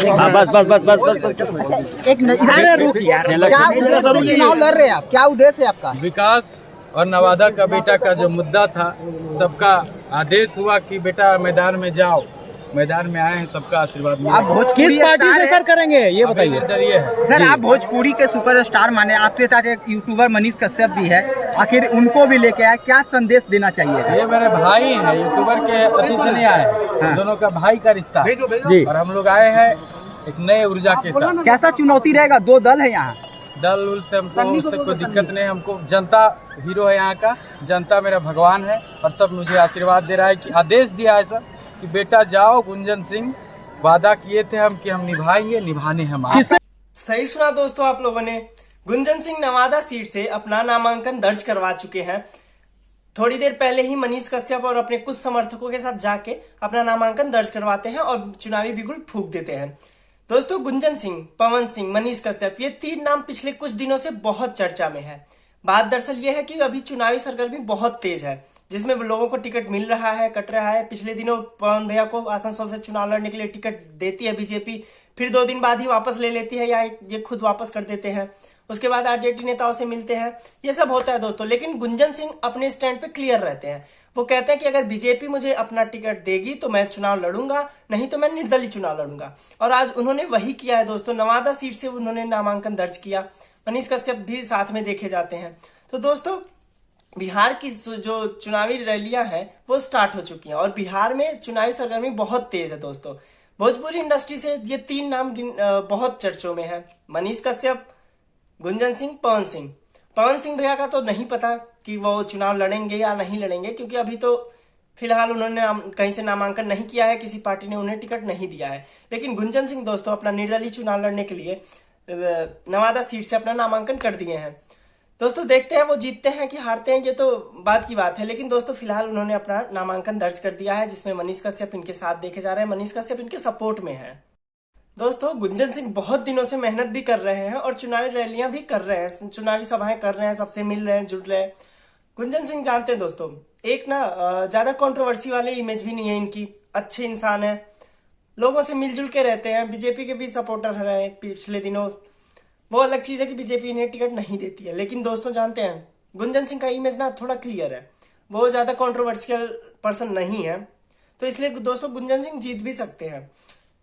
हाँ, बस बस बस बस बस बस। एक रुक यार, क्या उद्देश्य से चुनाव लड़ रहे हैं आप? क्या उद्देश्य है आपका? विकास और नवादा का बेटा का जो मुद्दा था, सबका आदेश हुआ कि बेटा मैदान में जाओ। मैदान में आए हैं, सबका आशीर्वाद मिला। आप भोजपुरी किस पार्टी से सर करेंगे ये बताइए। निर्दलीय है। सर, आप भोजपुरी के सुपरस्टार माने, आपके साथ एक यूट्यूबर मनीष कश्यप भी है, आखिर उनको भी लेके आए, क्या संदेश देना चाहिए? ये मेरे भाई हैं, यूट्यूबर के अति से नहीं आए हैं। हाँ। दोनों का भाई का रिश्ता है। जी। और हम लोग आए हैं एक नए ऊर्जा के साथ। कैसा चुनौती रहेगा? 2 दल है यहाँ। दल उल से हमको उससे कोई दिक्कत नहीं। हमको जनता हीरो है यहाँ का। जनता मेरा भगवान है और सब मुझे आशीर्वाद दे रहा है कि आदेश दिया है सर कि बेटा जाओ। गुंजन सिंह वादा किए थे हम कि हम निभाएंगे, निभाने हम आए। सही सुना दोस्तों आप लोगों ने। गुंजन सिंह नवादा सीट से अपना नामांकन दर्ज करवा चुके हैं। थोड़ी देर पहले ही मनीष कश्यप और अपने कुछ समर्थकों के साथ जाके अपना नामांकन दर्ज करवाते हैं और चुनावी बिगुल फूंक देते हैं। दोस्तों, गुंजन सिंह, पवन सिंह, मनीष कश्यप, ये 3 नाम पिछले कुछ दिनों से बहुत चर्चा में है। बात दरअसल ये है कि अभी चुनावी सरगर्मी बहुत तेज है, जिसमें लोगों को टिकट मिल रहा है, कट रहा है। पिछले दिनों पवन भैया को आसनसोल से चुनाव लड़ने के लिए टिकट देती है बीजेपी, फिर 2 दिन बाद ही वापस ले लेती है या ये खुद वापस कर देते हैं। उसके बाद आरजेडी नेताओं से मिलते हैं। ये सब होता है दोस्तों, लेकिन गुंजन सिंह अपने स्टैंड पे क्लियर रहते हैं। वो कहते हैं कि अगर बीजेपी मुझे अपना टिकट देगी तो मैं चुनाव लड़ूंगा, नहीं तो मैं निर्दलीय चुनाव लड़ूंगा। और आज उन्होंने वही किया है दोस्तों। नवादा सीट से उन्होंने नामांकन दर्ज किया। मनीष कश्यप भी साथ में देखे जाते हैं। तो दोस्तों, बिहार की जो चुनावी रैलियां हैं वो स्टार्ट हो चुकी हैं और बिहार में चुनावी सरगर्मी बहुत तेज है दोस्तों। भोजपुरी इंडस्ट्री से ये 3 नाम बहुत चर्चों में है। मनीष कश्यप, गुंजन सिंह, पवन सिंह। पवन सिंह भैया का तो नहीं पता कि वो चुनाव लड़ेंगे या नहीं लड़ेंगे, क्योंकि अभी तो फिलहाल उन्होंने कहीं से नामांकन नहीं किया है, किसी पार्टी ने उन्हें टिकट नहीं दिया है। लेकिन गुंजन सिंह दोस्तों अपना निर्दलीय चुनाव लड़ने के लिए नवादा सीट से अपना नामांकन कर दिए हैं। दोस्तों, देखते हैं वो जीतते हैं कि हारते हैं, ये तो बाद की बात है। लेकिन दोस्तों, फिलहाल उन्होंने अपना नामांकन दर्ज कर दिया है, जिसमें मनीष कश्यप इनके साथ देखे जा रहे हैं। मनीष कश्यप इनके सपोर्ट में है। दोस्तों, गुंजन सिंह बहुत दिनों से मेहनत भी कर रहे हैं और चुनावी रैलियां भी कर रहे हैं, चुनावी सभाएं कर रहे हैं, सबसे मिल रहे हैं, जुड़ रहे हैं। गुंजन सिंह जानते हैं दोस्तों, एक ना ज्यादा कंट्रोवर्सी वाली इमेज भी नहीं है इनकी। अच्छे इंसान है, लोगों से मिलजुल के रहते हैं। बीजेपी के भी सपोर्टर रहे पिछले दिनों। वो अलग चीज है कि बीजेपी इन्हें टिकट नहीं देती है, लेकिन दोस्तों जानते हैं गुंजन सिंह का इमेज ना थोड़ा क्लियर है। वो ज्यादा कंट्रोवर्शियल पर्सन नहीं है, तो इसलिए दोस्तों गुंजन सिंह जीत भी सकते हैं।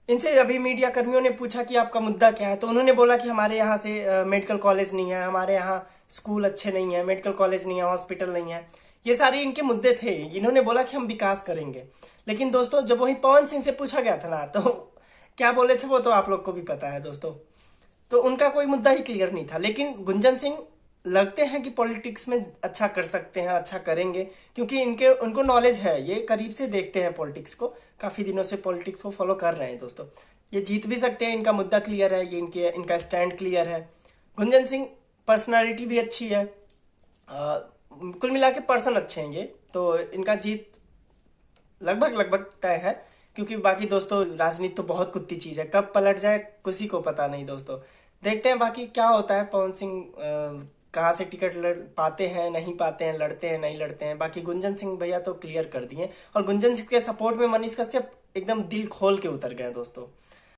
इनसे अभी मीडिया कर्मियों ने पूछा कि आपका मुद्दा क्या है, तो उन्होंने बोला कि हमारे यहाँ से मेडिकल कॉलेज नहीं है, हमारे यहाँ स्कूल अच्छे नहीं है, मेडिकल कॉलेज नहीं है, हॉस्पिटल नहीं है। ये सारे इनके मुद्दे थे। इन्होंने बोला कि हम विकास करेंगे। लेकिन दोस्तों, जब वही पवन सिंह से पूछा गया था ना, तो क्या बोले थे वो तो आप लोग को भी पता है दोस्तों। तो उनका कोई मुद्दा ही क्लियर नहीं था। लेकिन गुंजन सिंह लगते हैं कि पॉलिटिक्स में अच्छा कर सकते हैं, अच्छा करेंगे, क्योंकि उनको नॉलेज है। ये करीब से देखते हैं पॉलिटिक्स को, काफी दिनों से पॉलिटिक्स को फॉलो कर रहे हैं दोस्तों। ये जीत भी सकते हैं, इनका मुद्दा क्लियर है, ये इनका स्टैंड क्लियर है। गुंजन सिंह पर्सनालिटी भी अच्छी है, कुल मिला के पर्सन अच्छे हैं ये, तो इनका जीत लगभग तय है। क्योंकि बाकी दोस्तों राजनीति तो बहुत कुत्ती चीज है, कब पलट जाए किसी को पता नहीं दोस्तों। देखते हैं बाकी क्या होता है। पवन सिंह कहाँ से टिकट लड़ पाते हैं, नहीं पाते हैं, लड़ते हैं, नहीं लड़ते हैं। बाकी गुंजन सिंह भैया तो क्लियर कर दिए, और गुंजन सिंह के सपोर्ट में मनीष कश्यप एकदम दिल खोल के उतर गए दोस्तों।